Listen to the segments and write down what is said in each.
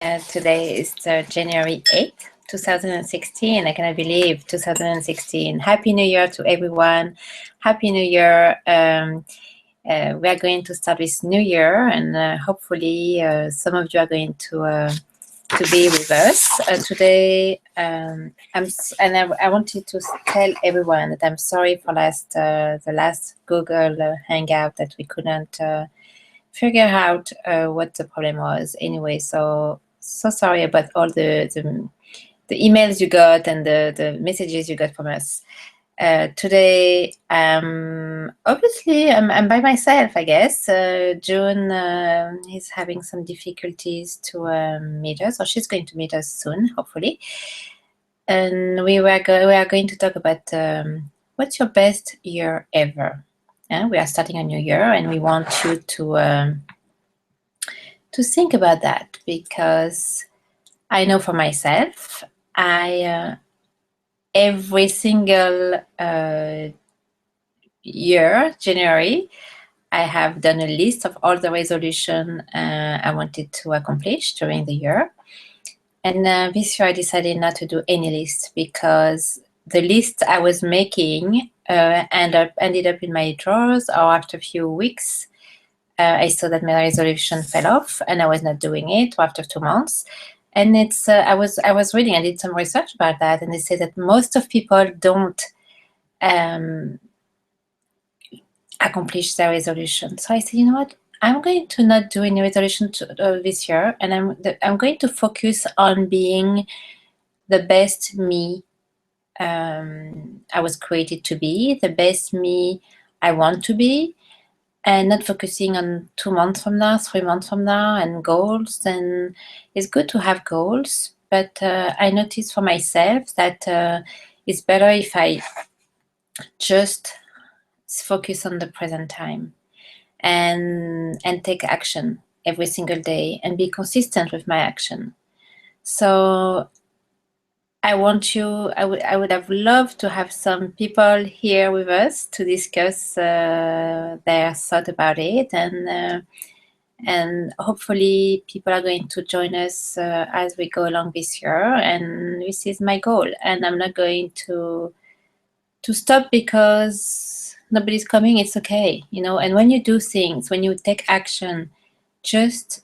Today is January 8th, 2016. I cannot believe 2016. Happy New Year to everyone. Happy New Year. We are going to start this new year, and hopefully some of you are going to be with us today. I wanted to tell everyone that I'm sorry for the last Google Hangout that we couldn't figure out what the problem was. Anyway, so sorry about all the emails you got and the messages you got from us. Today, obviously, I'm by myself, I guess. June is having some difficulties to meet us, or she's going to meet us soon, hopefully. And we are going to talk about what's your best year ever. We are starting a new year, and we want you to think about that, because I know for myself, every single year, January, I have done a list of all the resolution I wanted to accomplish during the year. And this year I decided not to do any list, because the list I was making ended up in my drawers, or after a few weeks, I saw that my resolution fell off and I was not doing it, or after 2 months. And it's I was reading, I did some research about that, and they say that most of people don't accomplish their resolution. So I said, you know what? I'm going to not do any resolution this year, and I'm going to focus on being the best me I was created to be, the best me I want to be, and not focusing on 2 months from now, 3 months from now, and goals. And it's good to have goals, but I noticed for myself that it's better if I just focus on the present time and take action every single day and be consistent with my action. So I would have loved to have some people here with us to discuss their thought about it, and hopefully people are going to join us as we go along this year. And this is my goal, and I'm not going to stop because nobody's coming. It's okay, and when you do things, when you take action, just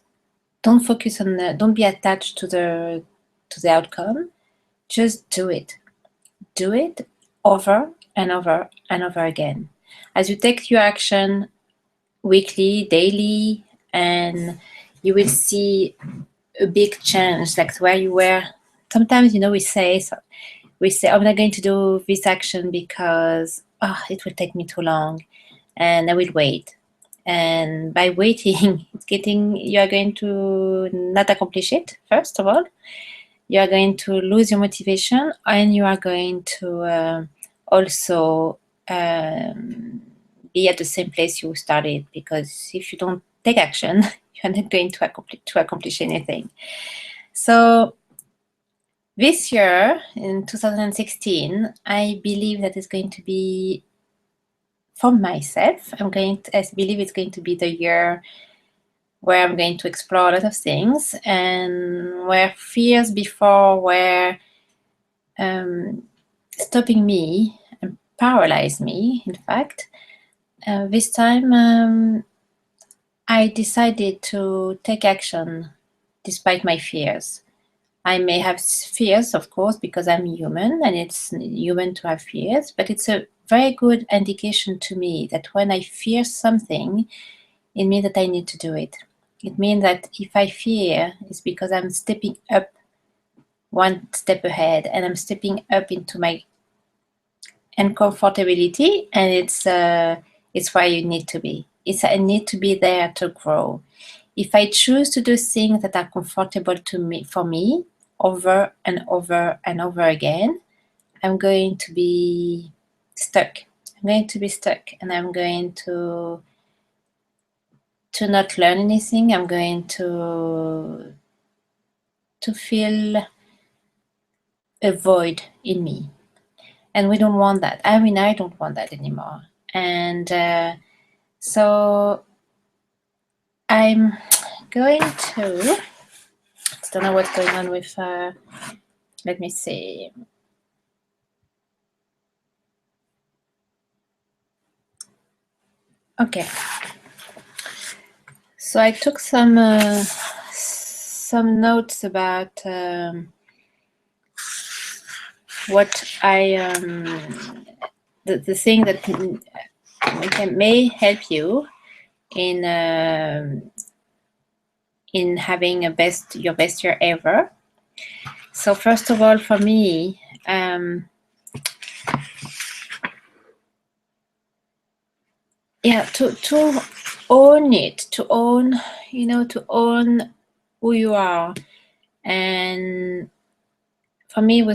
don't focus on don't be attached to the outcome. Just do it over and over and over again. As you take your action weekly, daily, and you will see a big change, like where you were. Sometimes, we say, I'm not going to do this action because it will take me too long, and I will wait. And by waiting, you are going to not accomplish it, first of all. You are going to lose your motivation, and you are going to also be at the same place you started, because if you don't take action, you're not going to accomplish anything. So this year, in 2016, I believe that it's going to be, for myself, I believe it's going to be the year where I'm going to explore a lot of things, and where fears before were stopping me and paralyzed me, in fact. This time I decided to take action despite my fears. I may have fears, of course, because I'm human, and it's human to have fears, but it's a very good indication to me that when I fear something, it means that I need to do it. It means that if I fear, it's because I'm stepping up one step ahead, and I'm stepping up into my uncomfortability, and it's where you need to be. I need to be there to grow. If I choose to do things that are comfortable for me over and over and over again, I'm going to be stuck. And I'm going to not learn anything. I'm going to feel a void in me. And we don't want that. I don't want that anymore. And so I'm going to Don't know what's going on with, let me see. Okay. So I took some notes about what I, the thing that may help you in having your best year ever. So first of all, for me, yeah, to own it, to own who you are. And for me,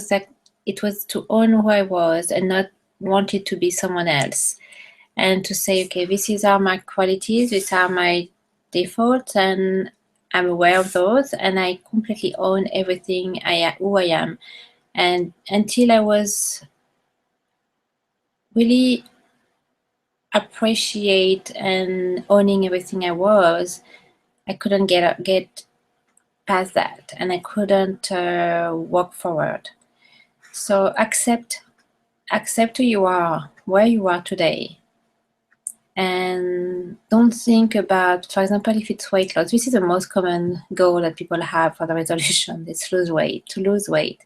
it was to own who I was and not wanted to be someone else. And to say, okay, these are my qualities, these are my defaults, and I'm aware of those, and I completely own everything who I am. And until I was really appreciate and owning everything I was, I couldn't get past that, and I couldn't walk forward. So accept who you are, where you are today, and don't think about, for example, if it's weight loss. This is the most common goal that people have for the resolution. It's to lose weight.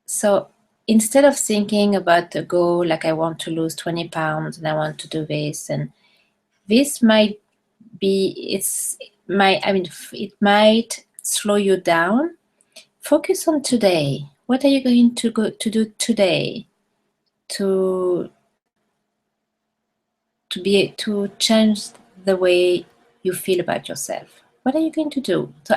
So instead of thinking about the goal, like I want to lose 20 pounds and I want to do this, and this might be, it might slow you down. Focus on today. What are you going to do today to change the way you feel about yourself? What are you going to do? So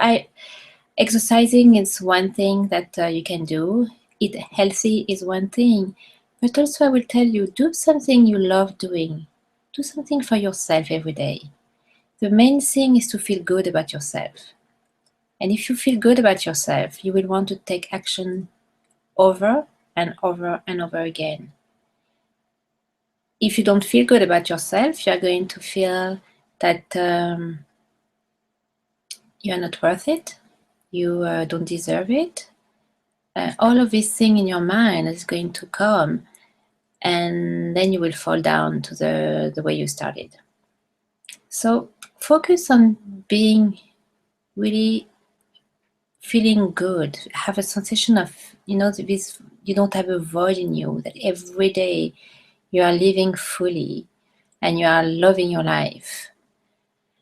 exercising is one thing that you can do. Eat healthy is one thing. But also I will tell you, do something you love doing. Do something for yourself every day. The main thing is to feel good about yourself. And if you feel good about yourself, you will want to take action over and over and over again. If you don't feel good about yourself, you are going to feel that you are not worth it, you don't deserve it. All of these things in your mind is going to come, and then you will fall down to the way you started. So focus on being really feeling good. Have a sensation of, this, you don't have a void in you, that every day you are living fully and you are loving your life.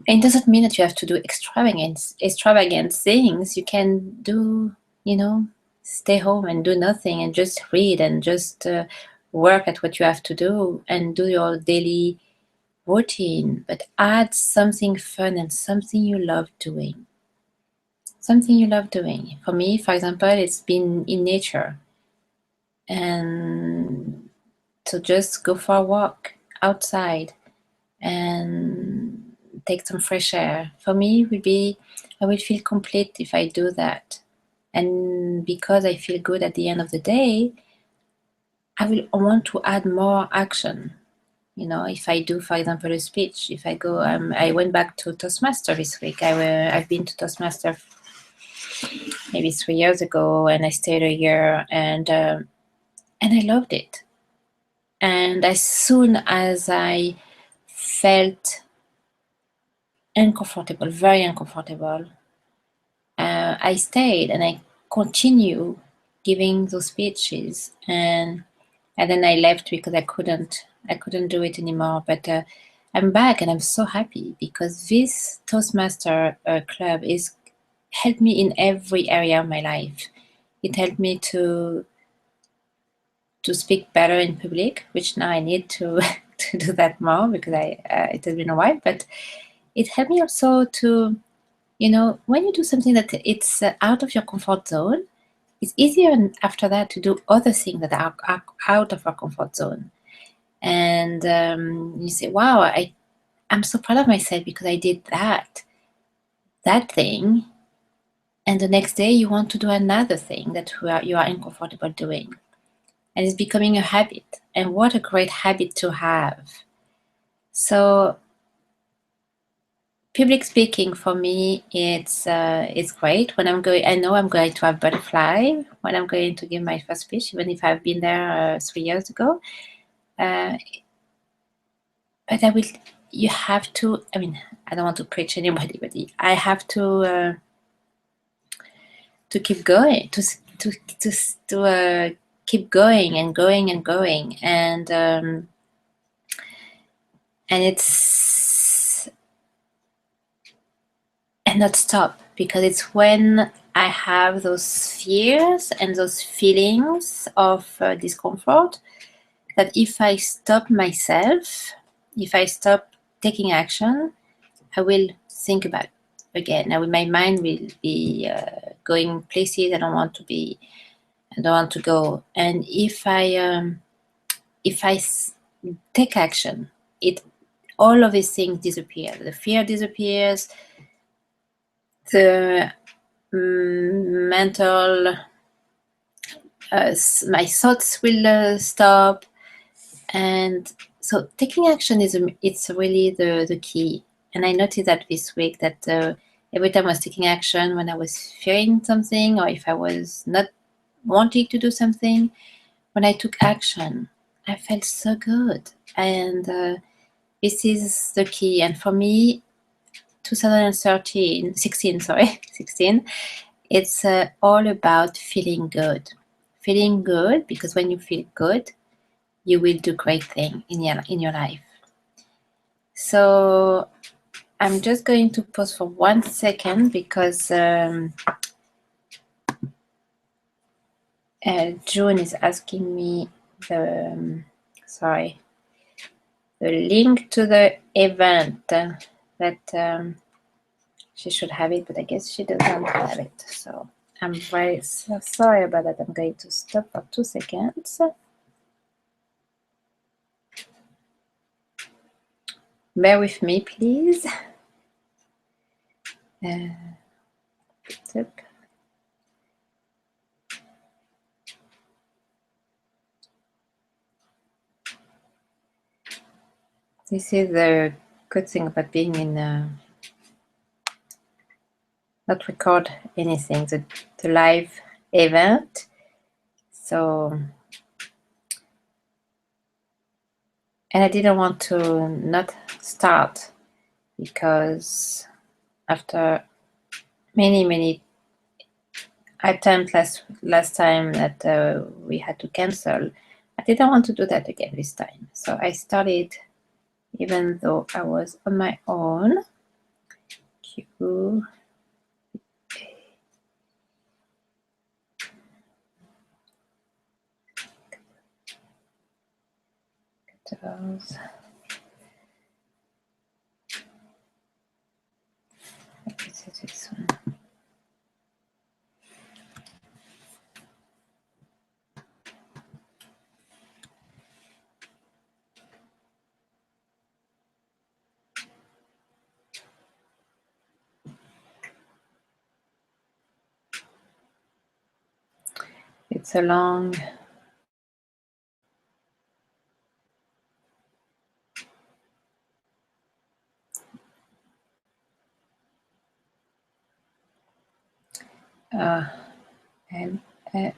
And it doesn't mean that you have to do extravagant things. You can do, stay home and do nothing and just read and just work at what you have to do and do your daily routine, but add something fun and something you love doing. Something you love doing. For me, for example, it's been in nature. And to just go for a walk outside and take some fresh air. For me, I will feel complete if I do that. And because I feel good at the end of the day, I will want to add more action. If I do, for example, a speech, if I go, I went back to Toastmaster this week. I've been to Toastmaster maybe 3 years ago, and I stayed a year, and I loved it. And as soon as I felt uncomfortable, very uncomfortable, I stayed and I continue giving those speeches, and then I left because I couldn't do it anymore. But I'm back and I'm so happy because this Toastmaster club is helped me in every area of my life. It helped me to speak better in public, which now I need to to do that more because it has been a while. But it helped me also to, when you do something that it's out of your comfort zone, it's easier after that to do other things that are out of our comfort zone. And you say, wow, I'm so proud of myself because I did that thing. And the next day you want to do another thing that you are uncomfortable doing. And it's becoming a habit. And what a great habit to have. So public speaking for me, it's great. When I'm going, I know I'm going to have butterfly when I'm going to give my first speech, even if I've been there 3 years ago. But I will. You have to. I mean, I don't want to preach anybody, but I have to keep going, to keep going and going and going, and it's and not stop, because it's when I have those fears and those feelings of discomfort that if I stop myself, if I stop taking action, I will think about it again. Now my mind will be going places I don't want to be. I don't want to go. And if I take action, all of these things disappear. The fear disappears. The mental, my thoughts will stop, and so taking action it's really the key. And I noticed that this week that every time I was taking action, when I was fearing something or if I was not wanting to do something, when I took action, I felt so good. And this is the key. And for me, 16, it's all about feeling good. Feeling good, because when you feel good, you will do great things in your life. So I'm just going to pause for 1 second because June is asking me the link to the event that she should have it, but I guess she doesn't have it. So I'm very sorry about that. I'm going to stop for 2 seconds. Bear with me, please. This is the good thing about being in not record anything, the live event. So, and I didn't want to not start because after many attempts last time that we had to cancel, I didn't want to do that again this time. So I started even though I was on my own. Q. This one. It's a long NF3.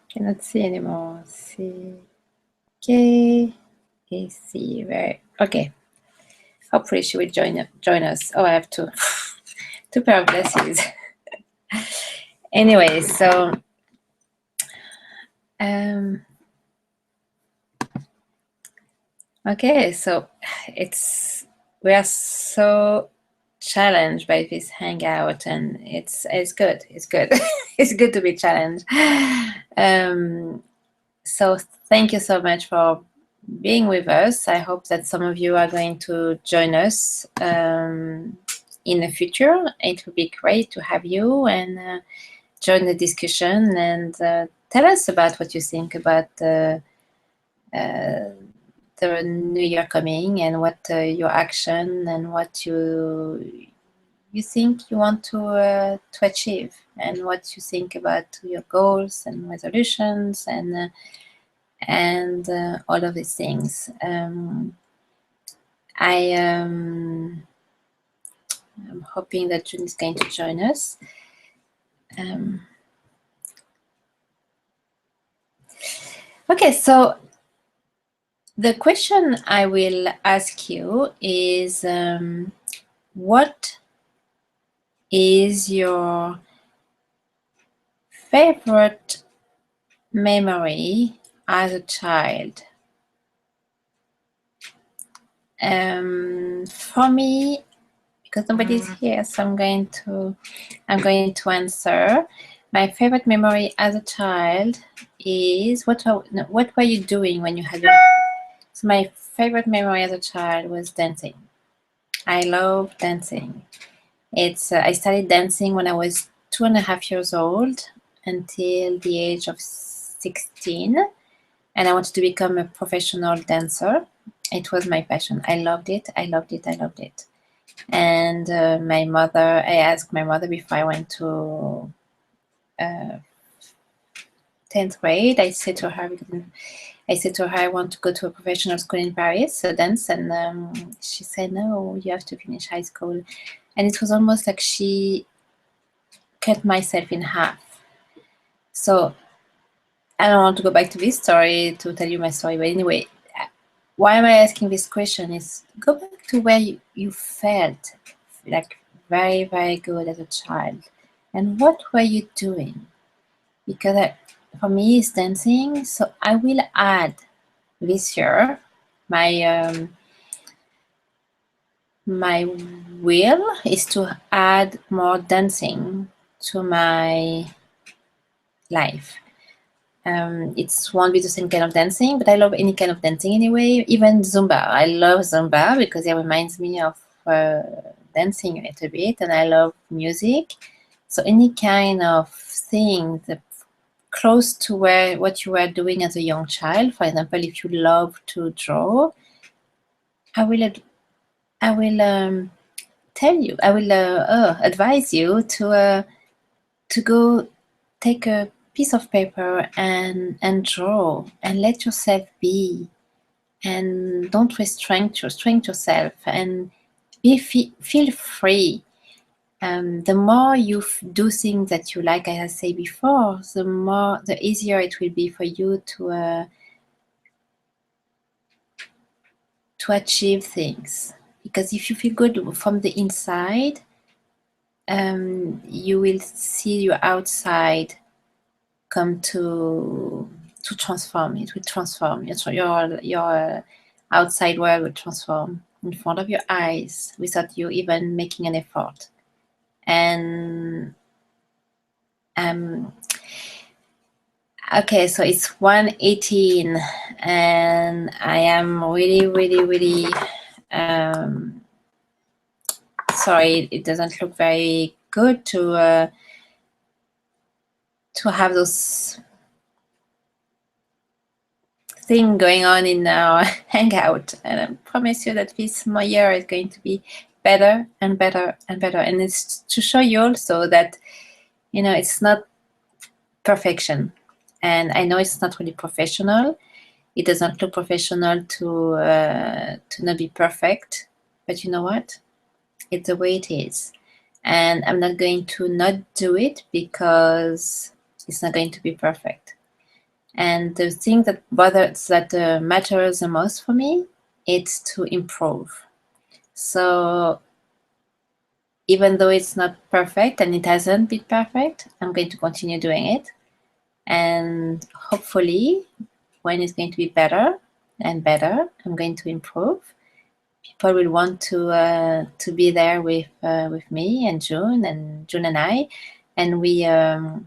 Cannot see anymore. C K A C. Very okay. Hopefully she will join us. Oh, I have two pair of glasses. Anyway, so okay, so we are so challenged by this hangout, and it's good. It's good. It's good to be challenged. So thank you so much for being with us. I hope that some of you are going to join us. in the future, it would be great to have you and join the discussion and tell us about what you think about the new year coming and what your action and what you think you want to achieve and what you think about your goals and resolutions and all of these things. I'm hoping that June is going to join us. Okay, so the question I will ask you is, what is your favorite memory as a child? For me, because nobody's here, so I'm going to answer. My favorite memory as a child is what were you doing when you had your... So my favorite memory as a child was dancing. I love dancing. It's I started dancing when I was 2.5 years old until the age of 16, and I wanted to become a professional dancer. It was my passion. I loved it. I loved it. I loved it. And I asked my mother before I went to 10th grade. I said to her, I want to go to a professional school in Paris, so dance. And she said, no, you have to finish high school. And it was almost like she cut myself in half. So I don't want to go back to this story to tell you my story, but anyway, why am I asking this question is go back to where you felt like very, very good as a child. And what were you doing? Because for me, it's dancing. So I will add this year my my will is to add more dancing to my life. It won't be the same kind of dancing, but I love any kind of dancing anyway. Even Zumba. I love Zumba because it reminds me of dancing a little bit, and I love music. So any kind of thing that close to what you were doing as a young child. For example, if you love to draw, I will tell you. I will advise you to go take a piece of paper and draw and let yourself be, and don't restrain yourself, and feel free. The more you do things that you like, as I said before, the easier it will be for you to achieve things. Because if you feel good from the inside, you will see your outside come to transform. It will transform. Your outside world will transform in front of your eyes without you even making an effort. And okay, so it's 1:18, and I am really, really, really sorry. It doesn't look very good to have those thing going on in our hangout, and I promise you that this year is going to be better and better and better. And it's to show you also that it's not perfection, and I know it's not really professional. It doesn't look professional to not be perfect, but you know what? It's the way it is, and I'm not going to not do it because it's not going to be perfect. And the thing that matters the most for me, it's to improve. So even though it's not perfect, and it hasn't been perfect, I'm going to continue doing it. And hopefully, when it's going to be better and better, I'm going to improve. People will want to be there with me and June and I, and we are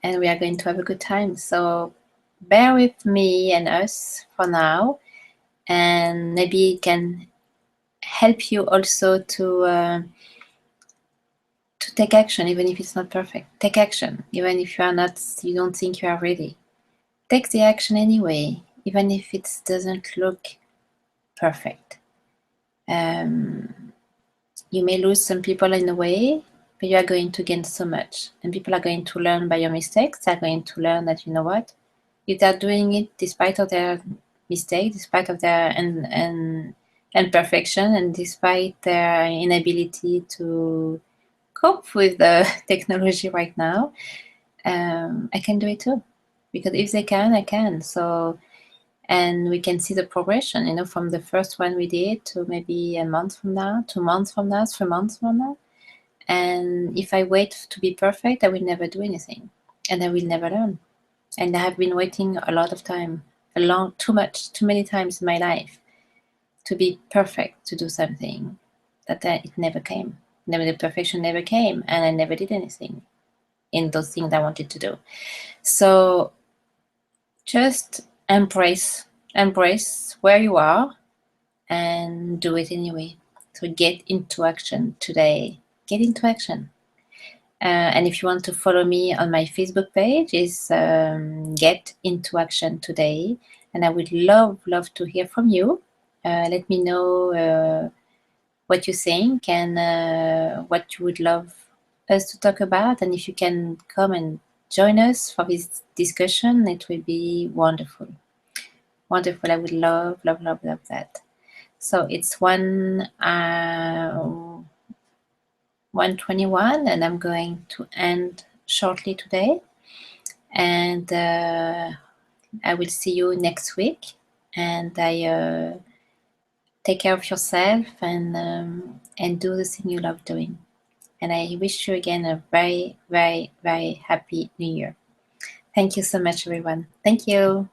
going to have a good time. So bear with me and us for now, and maybe it can help you also to take action, even if it's not perfect. Take action, even if you don't think you are ready. Take the action anyway, even if it doesn't look perfect. You may lose some people in the way, but you are going to gain so much. And people are going to learn by your mistakes. They're going to learn that, you know what, if they're doing it despite of their mistake, despite of their imperfection, and despite their inability to cope with the technology right now, I can do it too. Because if they can, I can. So, and we can see the progression, you know, from the first one we did to maybe a month from now, 2 months from now, 3 months from now. And if I wait to be perfect, I will never do anything, and I will never learn. And I have been waiting a lot of time, too many times in my life to be perfect, to do something that it never came. Never, the perfection never came, and I never did anything in those things I wanted to do. So just embrace where you are and do it anyway. So get into action today. Get into action. And if you want to follow me on my Facebook page, is Get Into Action Today. And I would love to hear from you. Let me know what you think and what you would love us to talk about. And if you can come and join us for this discussion, it will be wonderful. Wonderful. I would love that. So it's 1:21, and I'm going to end shortly today. And I will see you next week. And I take care of yourself and do the thing you love doing. And I wish you again a very, very, very happy New Year. Thank you so much, everyone. Thank you.